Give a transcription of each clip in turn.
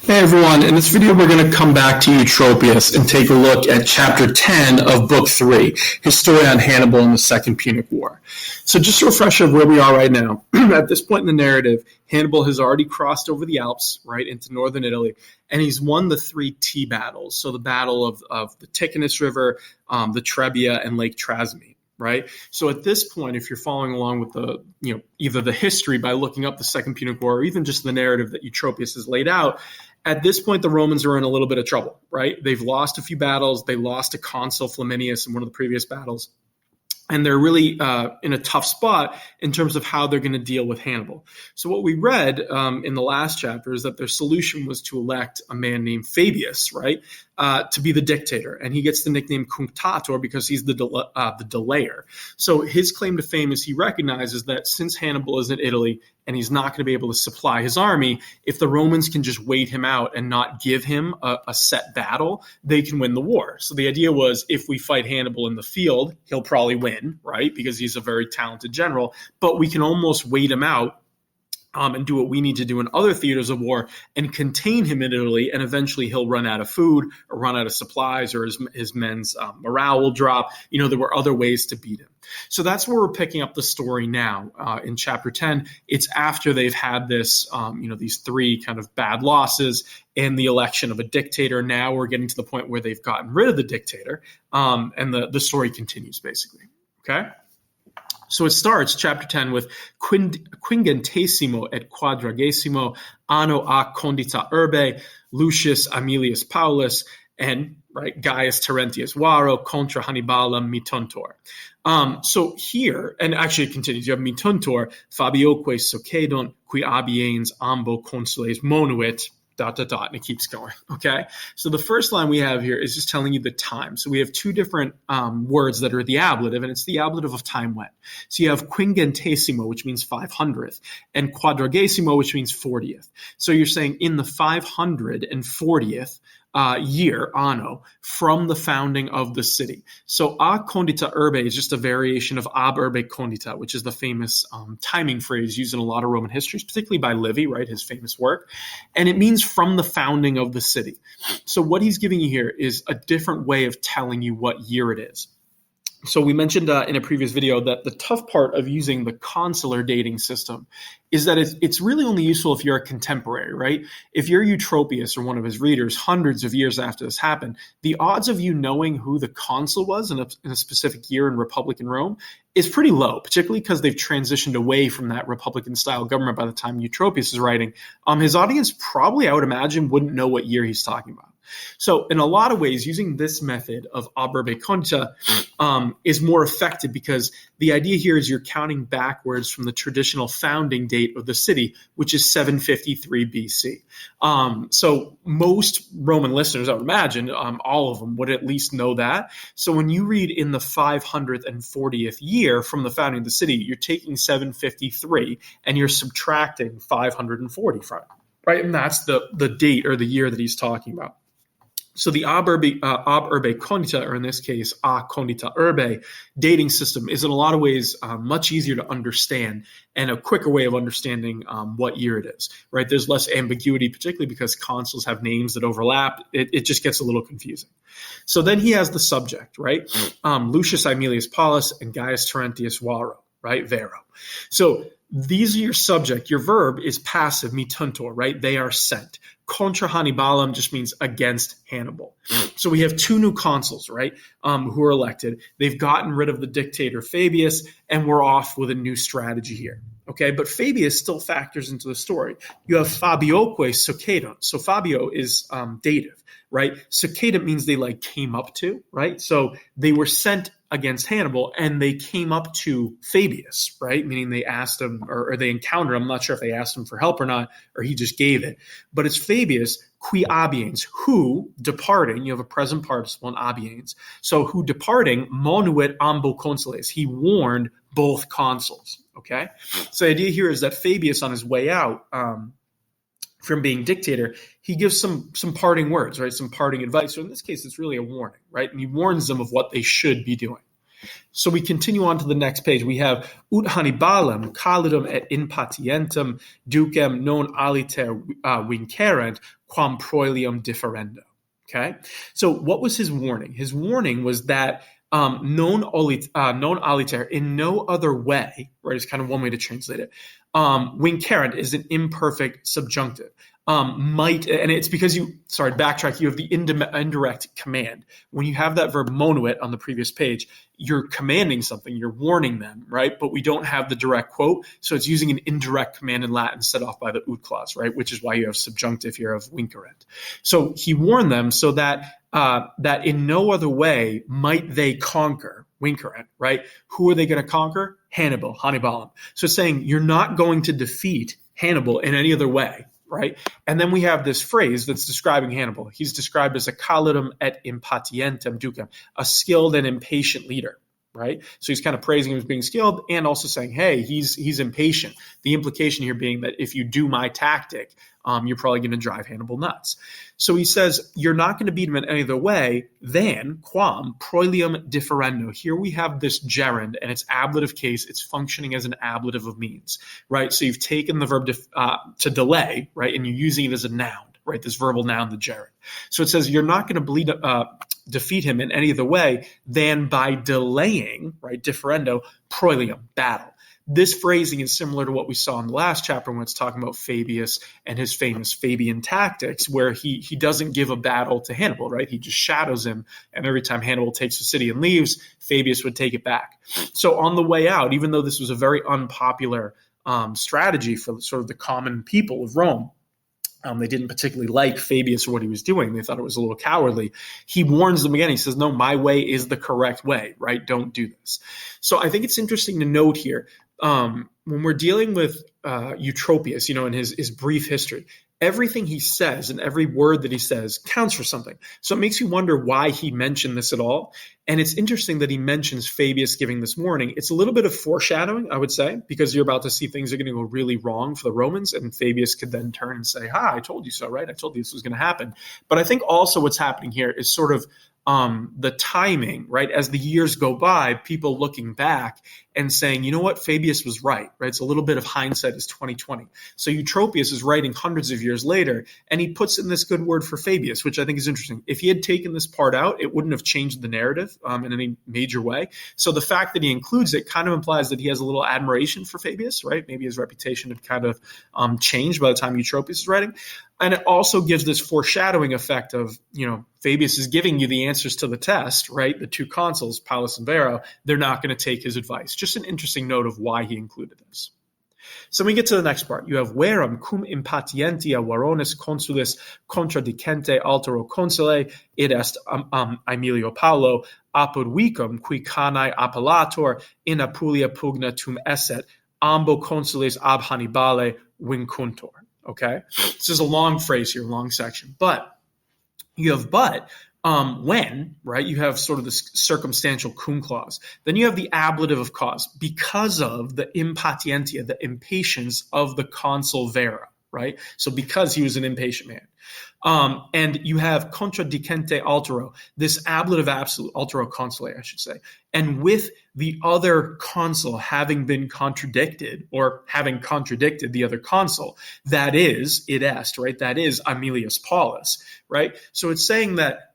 Hey everyone, in this video we're going to come back to Eutropius and take a look at chapter 10 of book 3, his story on Hannibal and the Second Punic War. So just a refresher of where we are right now. At this point in the narrative, Hannibal has already crossed over the Alps, right, into northern Italy, and he's won the 3 T battles. So the battle of the Ticinus River, the Trebia, and Lake Trasimene. Right. So at this point, if you're following along with the, either the history by looking up the Second Punic War or even just the narrative that Eutropius has laid out, at this point, the Romans are in a little bit of trouble. Right. They've lost a few battles. They lost to Consul Flaminius in one of the previous battles. And they're really in a tough spot in terms of how they're going to deal with Hannibal. So what we read in the last chapter is that their solution was to elect a man named Fabius, right, to be the dictator. And he gets the nickname Cunctator because he's the delayer. So his claim to fame is he recognizes that since Hannibal is in Italy and he's not going to be able to supply his army, if the Romans can just wait him out and not give him a set battle, they can win the war. So the idea was if we fight Hannibal in the field, he'll probably win, right, because he's a very talented general, but we can almost wait him out and do what we need to do in other theaters of war and contain him in Italy, and eventually he'll run out of food or run out of supplies or his men's morale will drop. There were other ways to beat him. So that's where we're picking up the story now in chapter 10. It's after they've had this, these 3 kind of bad losses and the election of a dictator. Now we're getting to the point where they've gotten rid of the dictator, and the story continues basically. Okay? So it starts, chapter 10, with quingentesimo et quadragesimo anno a condita urbe, Lucius Aemilius Paulus, and Gaius Terentius Varro contra Hannibalum mituntor. So here, and actually it continues, you have mituntor, Fabioque Socedon, qui abiens ambo consules monuit, ... and it keeps going, okay? So the first line we have here is just telling you the time. So we have 2 different words that are the ablative, and it's the ablative of time when. So you have quingentesimo, which means 500th, and quadragesimo, which means 40th. So you're saying in the 540th year, anno, from the founding of the city. So a condita urbe is just a variation of ab urbe condita, which is the famous timing phrase used in a lot of Roman histories, particularly by Livy, right, his famous work. And it means from the founding of the city. So what he's giving you here is a different way of telling you what year it is. So we mentioned in a previous video that the tough part of using the consular dating system is that it's really only useful if you're a contemporary, right? If you're Eutropius or one of his readers hundreds of years after this happened, the odds of you knowing who the consul was in a specific year in Republican Rome is pretty low, particularly because they've transitioned away from that Republican-style government by the time Eutropius is writing. His audience probably, I would imagine, wouldn't know what year he's talking about. So in a lot of ways, using this method of ab urbe condita is more effective because the idea here is you're counting backwards from the traditional founding date of the city, which is 753 BC. So most Roman listeners, I would imagine, all of them would at least know that. So when you read in the 540th year from the founding of the city, you're taking 753 and you're subtracting 540 from it, right? And that's the date or the year that he's talking about. So the ab urbe condita, or in this case, a condita urbe dating system is in a lot of ways much easier to understand and a quicker way of understanding what year it is, right? There's less ambiguity, particularly because consuls have names that overlap. It just gets a little confusing. So then he has the subject, right? Lucius Aemilius Paulus and Gaius Terentius Varro, right? Varro. So these are your subject. Your verb is passive, mituntor, right? They are sent. Contra Hannibalum just means against Hannibal. So we have 2 new consuls, right, who are elected. They've gotten rid of the dictator Fabius, and we're off with a new strategy here. Okay, but Fabius still factors into the story. You have Fabioque Socedon. So Fabio is dative, right? Socedon means they came up to, right? So they were sent against Hannibal, and they came up to Fabius, right? Meaning they asked him, or they encountered him. I'm not sure if they asked him for help or not, or he just gave it. But it's Fabius, qui abiens, who departing, you have a present participle in abiens. So who departing, monuit ambo consules, he warned both consuls, okay? So the idea here is that Fabius, on his way out from being dictator, he gives some parting words, right? Some parting advice. So in this case, it's really a warning, right? And he warns them of what they should be doing. So we continue on to the next page. We have ut Hannibalem calidum et impatientum ducem non aliter vincerent quam proelium differendo. Okay, so what was his warning? His warning was that non aliter, in no other way, right, is kind of one way to translate it. Vincerent is an imperfect subjunctive. Might, and it's because you have the indirect command. When you have that verb monuit on the previous page, you're commanding something, you're warning them, right? But we don't have the direct quote, so it's using an indirect command in Latin set off by the ut clause, right? Which is why you have subjunctive here of vincerent. So he warned them so that that in no other way might they conquer vincerent, right? Who are they going to conquer? Hannibal, Hannibalum. So it's saying you're not going to defeat Hannibal in any other way. Right? And then we have this phrase that's describing Hannibal. He's described as a calidum et impatientem ducem, a skilled and impatient leader, right? So he's kind of praising him as being skilled and also saying, hey, he's impatient. The implication here being that if you do my tactic, you're probably going to drive Hannibal nuts. So he says, you're not going to beat him in any other way than quam proelium differendo. Here we have this gerund, and it's ablative case. It's functioning as an ablative of means, right? So you've taken the verb to delay, right? And you're using it as a noun, right? This verbal noun, the gerund. So it says you're not going to defeat him in any other way than by delaying, right? Differendo, proelium, battle. This phrasing is similar to what we saw in the last chapter when it's talking about Fabius and his famous Fabian tactics, where he doesn't give a battle to Hannibal, right? He just shadows him, and every time Hannibal takes the city and leaves, Fabius would take it back. So on the way out, even though this was a very unpopular strategy for sort of the common people of Rome, they didn't particularly like Fabius or what he was doing. They thought it was a little cowardly. He warns them again. He says, no, my way is the correct way, right? Don't do this. So I think it's interesting to note here, when we're dealing with Eutropius, in his brief history, everything he says and every word that he says counts for something. So it makes you wonder why he mentioned this at all. And it's interesting that he mentions Fabius giving this warning. It's a little bit of foreshadowing, I would say, because you're about to see things are going to go really wrong for the Romans, and Fabius could then turn and say, I told you so, right? I told you this was going to happen. But I think also what's happening here is sort of the timing, right? As the years go by, people looking back and saying, you know what, Fabius was right? It's a little bit of hindsight is 2020. So Eutropius is writing hundreds of years later, and he puts in this good word for Fabius, which I think is interesting. If he had taken this part out, it wouldn't have changed the narrative in any major way. So the fact that he includes it kind of implies that he has a little admiration for Fabius, right? Maybe his reputation had kind of changed by the time Eutropius is writing. And it also gives this foreshadowing effect of, Fabius is giving you the answers to the test, right? The two consuls, Paulus and Varro, they're not going to take his advice. Just an interesting note of why he included this. So we get to the next part. You have verum cum impatientia varonis consulis contradicente altero consule, id est Aemilio Paulo, apud vicum qui canae appellator in Apulia pugna tum esset, ambo consules ab Hannibale vincuntur. Okay? This is a long phrase here, long section. But you have when, right, you have sort of this circumstantial cum clause. Then you have the ablative of cause because of the impatientia, the impatience of the consul Varro, right? So because he was an impatient man. And you have contradicente altero, this ablative absolute, altero consule, I should say. And with the other consul having been contradicted or having contradicted the other consul, that is, id est, right? That is Aemilius Paulus, right? So it's saying that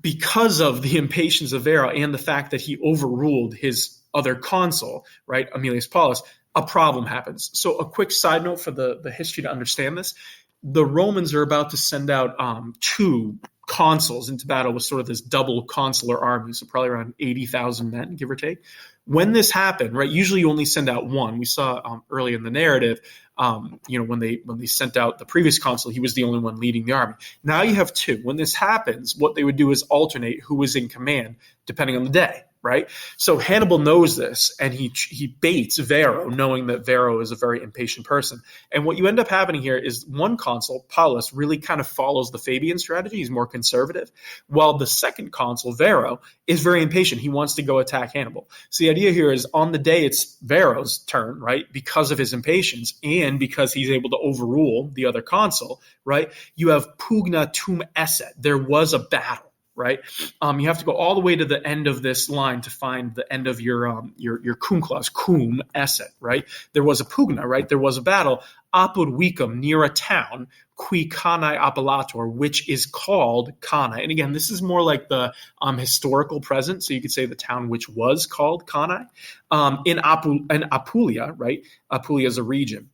because of the impatience of Varro and the fact that he overruled his other consul, right, Aemilius Paulus, a problem happens. So a quick side note for the history to understand this. The Romans are about to send out two consuls into battle with sort of this double consular army, so probably around 80,000 men, give or take. When this happened, right, usually you only send out one. We saw early in the narrative, when they sent out the previous consul, he was the only one leading the army. Now you have two. When this happens, what they would do is alternate who was in command depending on the day. Right? So Hannibal knows this, and he baits Varro, knowing that Varro is a very impatient person. And what you end up having here is one consul, Paulus, really kind of follows the Fabian strategy. He's more conservative, while the second consul, Varro, is very impatient. He wants to go attack Hannibal. So the idea here is on the day it's Varro's turn, right, because of his impatience and because he's able to overrule the other consul, right, you have pugna tum esset. There was a battle. right? You have to go all the way to the end of this line to find the end of your cum clause, cum esset, right? There was a pugna, right? There was a battle, apud vicum, near a town, qui Cannae appellator, which is called Cannae. And again, this is more like the historical present, so you could say the town which was called Cannae, in Apulia, right? Apulia is a region.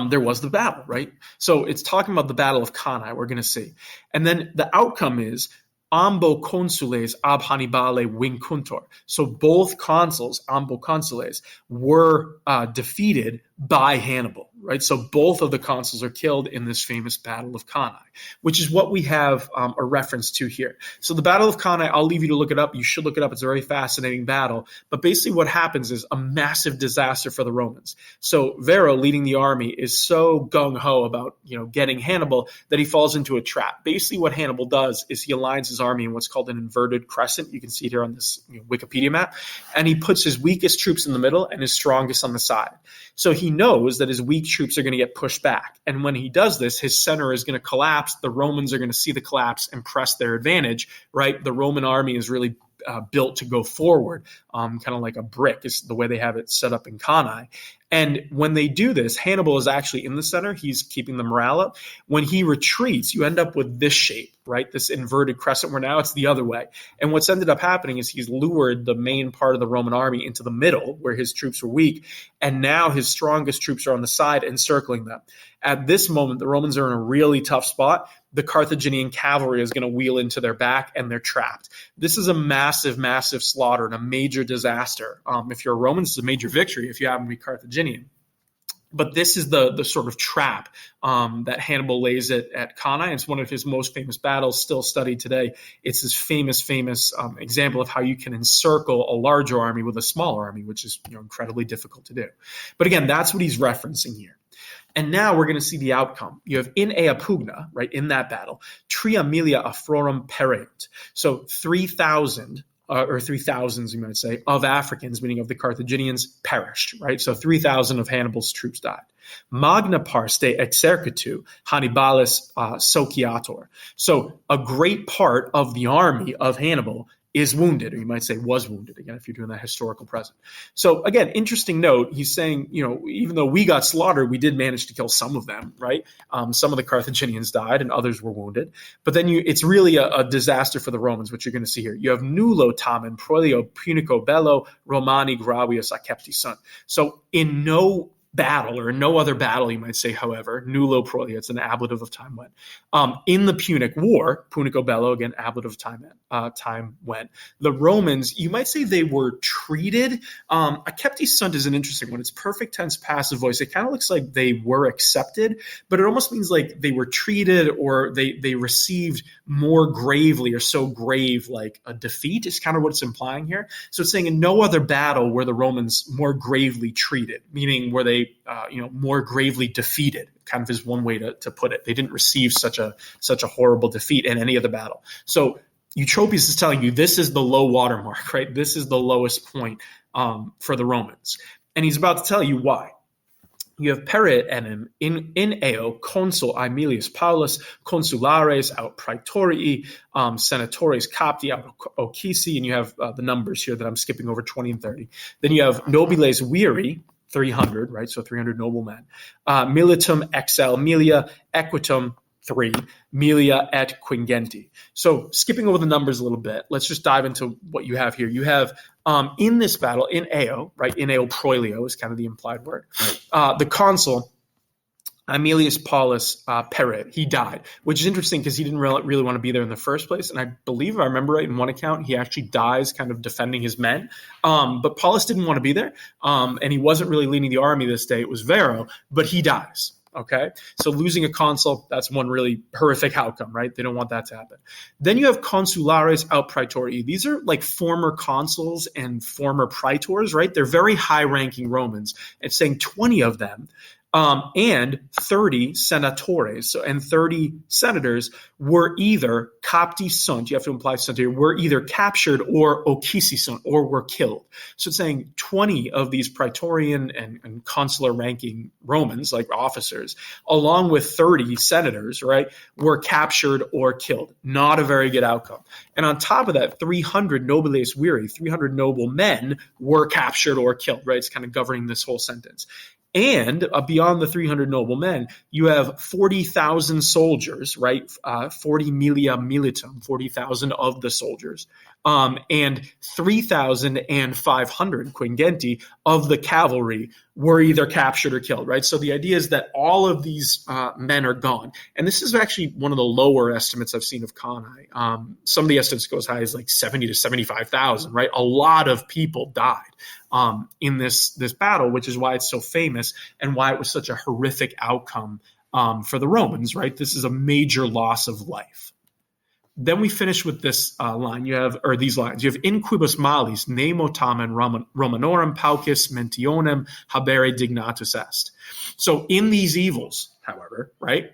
There was the battle, right? So it's talking about the Battle of Cannae, we're going to see. And then the outcome is ambo consules ab Hannibale vincuntur. So both consuls, ambo consules, were defeated by Hannibal, right? So both of the consuls are killed in this famous Battle of Cannae, which is what we have a reference to here. So the Battle of Cannae, I'll leave you to look it up. You should look it up. It's a very fascinating battle. But basically what happens is a massive disaster for the Romans. So Varro, leading the army, is so gung-ho about getting Hannibal that he falls into a trap. Basically what Hannibal does is he aligns his army in what's called an inverted crescent. You can see it here on this Wikipedia map. And he puts his weakest troops in the middle and his strongest on the side. So he knows that his weak troops are going to get pushed back. And when he does this, his center is going to collapse. The Romans are going to see the collapse and press their advantage, right? The Roman army is really built to go forward, kind of like a brick is the way they have it set up in Cannae. And when they do this, Hannibal is actually in the center. He's keeping the morale up. When he retreats, you end up with this shape, right? This inverted crescent, where now it's the other way. And what's ended up happening is he's lured the main part of the Roman army into the middle where his troops were weak. And now his strongest troops are on the side encircling them. At this moment, the Romans are in a really tough spot. The Carthaginian cavalry is going to wheel into their back and they're trapped. This is a massive, massive slaughter and a major disaster. If you're a Roman, it's a major victory if you happen to be Carthaginian. But this is the sort of trap that Hannibal lays at Cannae. It's one of his most famous battles, still studied today. It's this famous example of how you can encircle a larger army with a smaller army, which is incredibly difficult to do. But again, that's what he's referencing here. And now we're going to see the outcome. You have in ea pugna, right, in that battle, tria milia affrorum pereunt. So 3,000, or 3,000s, you might say, of Africans, meaning of the Carthaginians, perished, right? So 3,000 of Hannibal's troops died. Magna pars de exercitu Hannibalis sociator. So a great part of the army of Hannibal is wounded, or you might say was wounded, again, if you're doing that historical present. So again, interesting note, he's saying, even though we got slaughtered, we did manage to kill some of them, right? Some of the Carthaginians died and others were wounded. But then it's really a disaster for the Romans, which you're going to see here. You have nullo tamen proelio punico bello Romani gravius accepti sunt. So in no battle, or no other battle, you might say, however, nullo proelio, it's an ablative of time went. In the Punic War, punico bello, again, ablative of time went. The Romans, you might say they were treated. Accepti sunt is an interesting one. It's perfect tense passive voice. It kind of looks like they were accepted, but it almost means like they were treated, or they received more gravely, or so grave like a defeat is kind of what it's implying here. So it's saying in no other battle were the Romans more gravely treated, meaning were they more gravely defeated, kind of is one way to put it. They didn't receive such a horrible defeat in any other battle. So Eutropius is telling you this is the low water mark, right? This is the lowest point for the Romans. And he's about to tell you why. You have perit enim in eo consul Aemilius Paulus consulares aut praetorii senatores capti aut occi, and you have the numbers here that I'm skipping over 20 and 30. Then you have nobiles viri, 300, right? So 300 noblemen. Militum excel milia equitum 3, milia et quingenti. So skipping over the numbers a little bit, let's just dive into what you have here. You have in this battle, in eo, right? In eo proelio is kind of the implied word. The consul, Aemilius Paulus perit, he died, which is interesting because he didn't really want to be there in the first place. And I believe, if I remember right, in one account, he actually dies kind of defending his men. But Paulus didn't want to be there, and he wasn't really leading the army this day. It was Varro, but he dies. Okay, so losing a consul, that's one really horrific outcome, right? They don't want that to happen. Then you have consulares aut praetorii. These are like former consuls and former praetors, right? They're very high-ranking Romans. It's saying 20 of them and 30 senatores. So, and 30 senators were either capti sunt, you have to imply sunt here, were either captured or ocisi sunt, or were killed. So it's saying 20 of these praetorian and consular ranking Romans, like officers, along with 30 senators, right, were captured or killed. Not a very good outcome. And on top of that, 300 nobiles viri, 300 noble men were captured or killed, right? It's kind of governing this whole sentence. And beyond the 300 noble men, you have 40,000 soldiers, right? 40 milia militum, 40,000 of the soldiers, and 3,500 quingenti of the cavalry were either captured or killed, right? So the idea is that all of these men are gone. And this is actually one of the lower estimates I've seen of Cannae. Some of the estimates go as high as like 70 to 75,000, right? A lot of people died in this battle, which is why it's so famous and why it was such a horrific outcome for the Romans, right? This is a major loss of life. Then we finish with this line. These lines. You have in quibus malis nemo tamen Romanorum paucis mentionem habere dignatus est. So in these evils, however, right,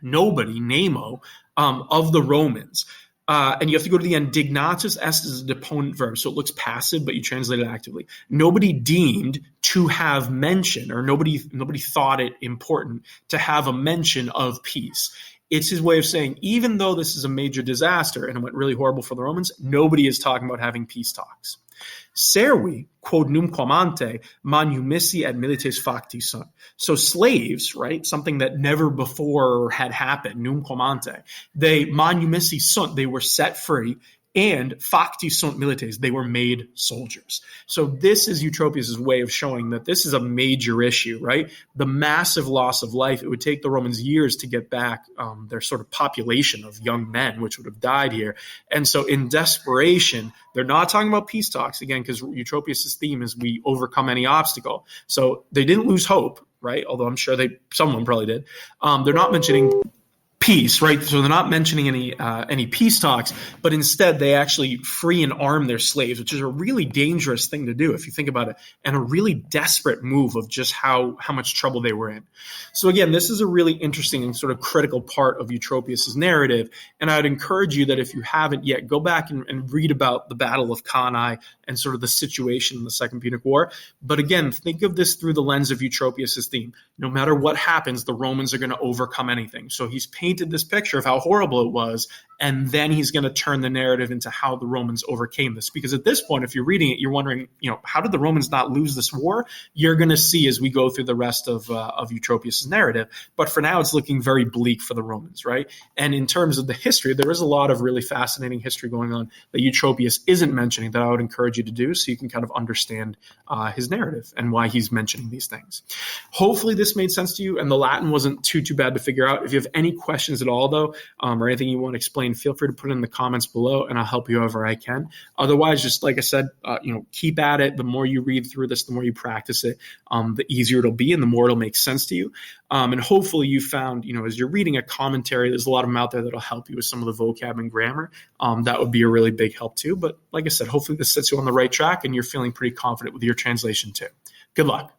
nobody, nemo, of the Romans, and you have to go to the end. Dignatus est is a deponent verb, so it looks passive, but you translate it actively. Nobody deemed to have mention, or nobody thought it important to have a mention of peace. It's his way of saying, even though this is a major disaster and it went really horrible for the Romans, nobody is talking about having peace talks. Servi, quod numquam ante, manumissi et milites facti sunt. So slaves, right, something that never before had happened, numquam ante, they manumissi sunt, they were set free, and facti sunt milites, they were made soldiers. So this is Eutropius' way of showing that this is a major issue, right? The massive loss of life. It would take the Romans years to get back their sort of population of young men, which would have died here. And so in desperation, they're not talking about peace talks, again, because Eutropius' theme is we overcome any obstacle. So they didn't lose hope, right? Although I'm sure someone probably did. They're not mentioning peace, right? So they're not mentioning any peace talks, but instead they actually free and arm their slaves, which is a really dangerous thing to do if you think about it, and a really desperate move of just how much trouble they were in. So again, this is a really interesting and sort of critical part of Eutropius' narrative, and I'd encourage you that if you haven't yet, go back and read about the Battle of Cannae and sort of the situation in the Second Punic War. But again, think of this through the lens of Eutropius' theme. No matter what happens, the Romans are going to overcome anything. So he's painted this picture of how horrible it was, and then he's going to turn the narrative into how the Romans overcame this. Because at this point, if you're reading it, you're wondering, how did the Romans not lose this war? You're going to see as we go through the rest of Eutropius' narrative. But for now, it's looking very bleak for the Romans, right? And in terms of the history, there is a lot of really fascinating history going on that Eutropius isn't mentioning that I would encourage you to do so you can kind of understand his narrative and why he's mentioning these things. Hopefully this made sense to you, and the Latin wasn't too bad to figure out. If you have any questions at all, though, or anything you want to explain, feel free to put it in the comments below, and I'll help you however I can. Otherwise, just like I said, keep at it. The more you read through this, the more you practice it, the easier it'll be, and the more it'll make sense to you. And hopefully you found, as you're reading a commentary, there's a lot of them out there that'll help you with some of the vocab and grammar. That would be a really big help too. But like I said, hopefully this sets you on the right track, and you're feeling pretty confident with your translation too. Good luck.